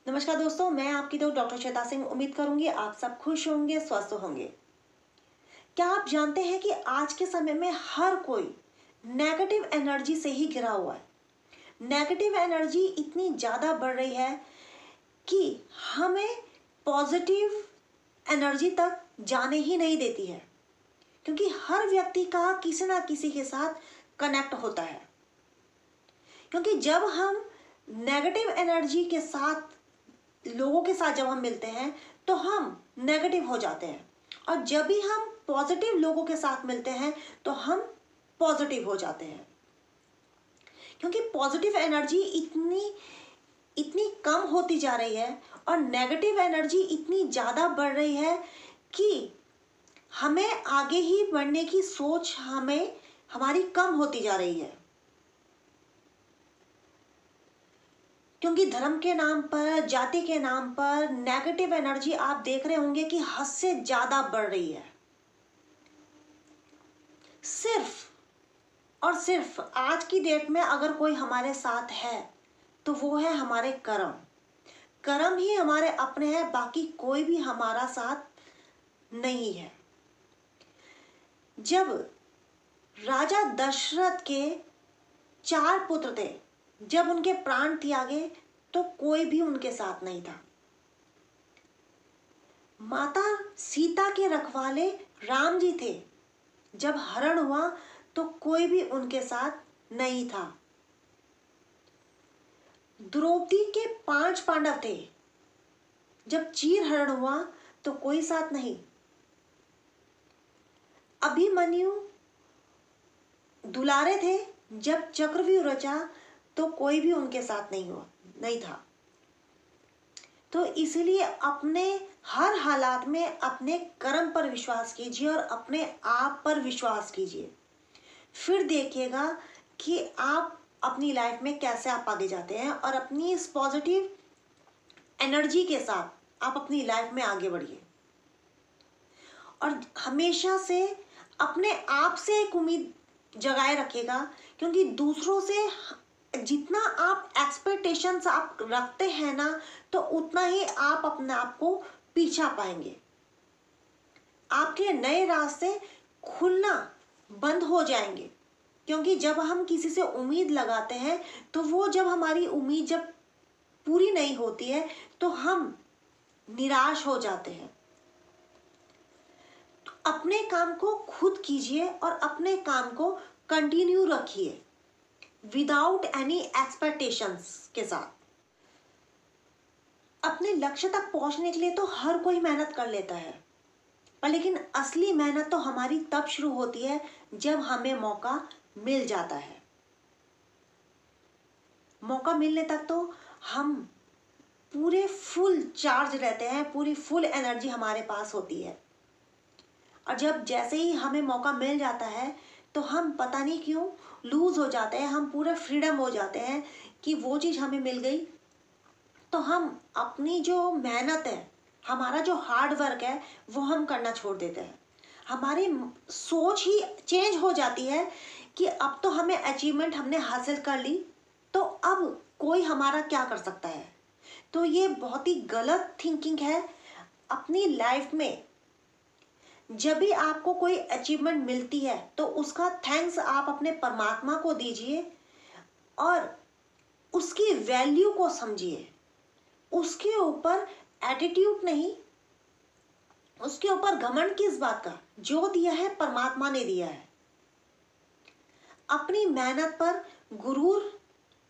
नमस्कार दोस्तों, मैं आपकी दोस्त डॉक्टर श्वेता सिंह। उम्मीद करूंगी आप सब खुश होंगे, स्वस्थ होंगे। क्या आप जानते हैं कि आज के समय में हर कोई नेगेटिव एनर्जी से ही घिरा हुआ है। नेगेटिव एनर्जी इतनी ज़्यादा बढ़ रही है कि हमें पॉजिटिव एनर्जी तक जाने ही नहीं देती है, क्योंकि हर व्यक्ति का किसी ना किसी के साथ कनेक्ट होता है। क्योंकि जब हम नेगेटिव एनर्जी के साथ लोगों के साथ जब हम मिलते हैं तो हम नेगेटिव हो जाते हैं, और जब भी हम पॉजिटिव लोगों के साथ मिलते हैं तो हम पॉजिटिव हो जाते हैं। क्योंकि पॉजिटिव एनर्जी इतनी इतनी कम होती जा रही है और नेगेटिव एनर्जी इतनी ज़्यादा बढ़ रही है कि हमें आगे ही बढ़ने की सोच हमारी कम होती जा रही है। क्योंकि धर्म के नाम पर, जाति के नाम पर नेगेटिव एनर्जी आप देख रहे होंगे कि हद से ज्यादा बढ़ रही है। सिर्फ और सिर्फ आज की डेट में अगर कोई हमारे साथ है तो वो है हमारे कर्म। कर्म ही हमारे अपने हैं, बाकी कोई भी हमारा साथ नहीं है। जब राजा दशरथ के 4 पुत्र थे, जब उनके प्राण त्यागे तो कोई भी उनके साथ नहीं था। माता सीता के रखवाले राम जी थे, जब हरण हुआ तो कोई भी उनके साथ नहीं था। द्रौपदी के 5 पांडव थे, जब चीर हरण हुआ तो कोई साथ नहीं। अभिमन्यु दुलारे थे, जब चक्रव्यूह रचा तो कोई भी उनके साथ नहीं था। तो इसलिए अपने हर हालात में अपने कर्म पर विश्वास कीजिए और अपने आप पर विश्वास कीजिए। फिर देखिएगा कि आप अपनी लाइफ में कैसे आप आगे जाते हैं, और अपनी इस पॉजिटिव एनर्जी के साथ आप अपनी लाइफ में आगे बढ़िए। और हमेशा से अपने आप से एक उम्मीद जगाए रखिएगा, क्योंकि दूसरों से जितना आप एक्सपेक्टेशंस आप रखते हैं ना, तो उतना ही आप अपने आप को पीछा पाएंगे। आपके नए रास्ते खुलना बंद हो जाएंगे, क्योंकि जब हम किसी से उम्मीद लगाते हैं तो वो जब हमारी उम्मीद जब पूरी नहीं होती है तो हम निराश हो जाते हैं। तो अपने काम को खुद कीजिए और अपने काम को कंटिन्यू रखिए विदाउट एनी एक्सपेक्टेशंस के साथ। अपने लक्ष्य तक पहुंचने के लिए तो हर कोई मेहनत कर लेता है, पर लेकिन असली मेहनत तो हमारी तब शुरू होती है जब हमें मौका मिल जाता है। मौका मिलने तक तो हम पूरे फुल चार्ज रहते हैं, पूरी फुल एनर्जी हमारे पास होती है, और जब जैसे ही हमें मौका मिल जाता है तो हम पता नहीं क्यों लूज हो जाते हैं, हम पूरे फ्रीडम हो जाते हैं कि वो चीज़ हमें मिल गई। तो हम अपनी जो मेहनत है, हमारा जो हार्ड वर्क है, वो हम करना छोड़ देते हैं। हमारी सोच ही चेंज हो जाती है कि अब तो हमें अचीवमेंट हमने हासिल कर ली, तो अब कोई हमारा क्या कर सकता है। तो ये बहुत ही गलत थिंकिंग है। अपनी लाइफ में जब भी आपको कोई अचीवमेंट मिलती है तो उसका थैंक्स आप अपने परमात्मा को दीजिए और उसकी वैल्यू को समझिए। उसके ऊपर एटीट्यूड नहीं, उसके ऊपर घमंड किस बात का, जो दिया है परमात्मा ने दिया है। अपनी मेहनत पर गुरूर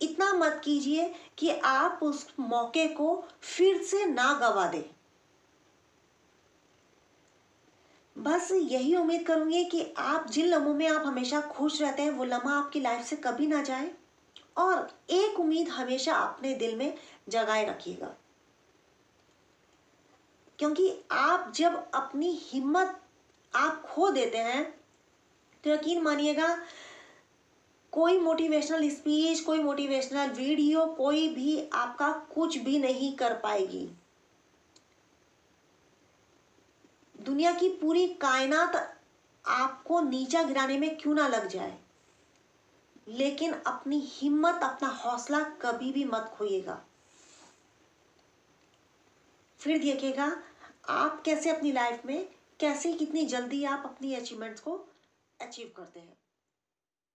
इतना मत कीजिए कि आप उस मौके को फिर से ना गवा दें। बस यही उम्मीद करूंगी कि आप जिन लम्हों में आप हमेशा खुश रहते हैं वो लम्हा आपकी लाइफ से कभी ना जाए, और एक उम्मीद हमेशा अपने दिल में जगाए रखिएगा। क्योंकि आप जब अपनी हिम्मत आप खो देते हैं तो यकीन मानिएगा, कोई मोटिवेशनल स्पीच, कोई मोटिवेशनल वीडियो, कोई भी आपका कुछ भी नहीं कर पाएगी। दुनिया की पूरी कायनात आपको नीचा गिराने में क्यों ना लग जाए, लेकिन अपनी हिम्मत, अपना हौसला कभी भी मत खोइएगा। फिर देखिएगा आप कैसे अपनी लाइफ में कैसे कितनी जल्दी आप अपनी अचीवमेंट्स को अचीव करते हैं।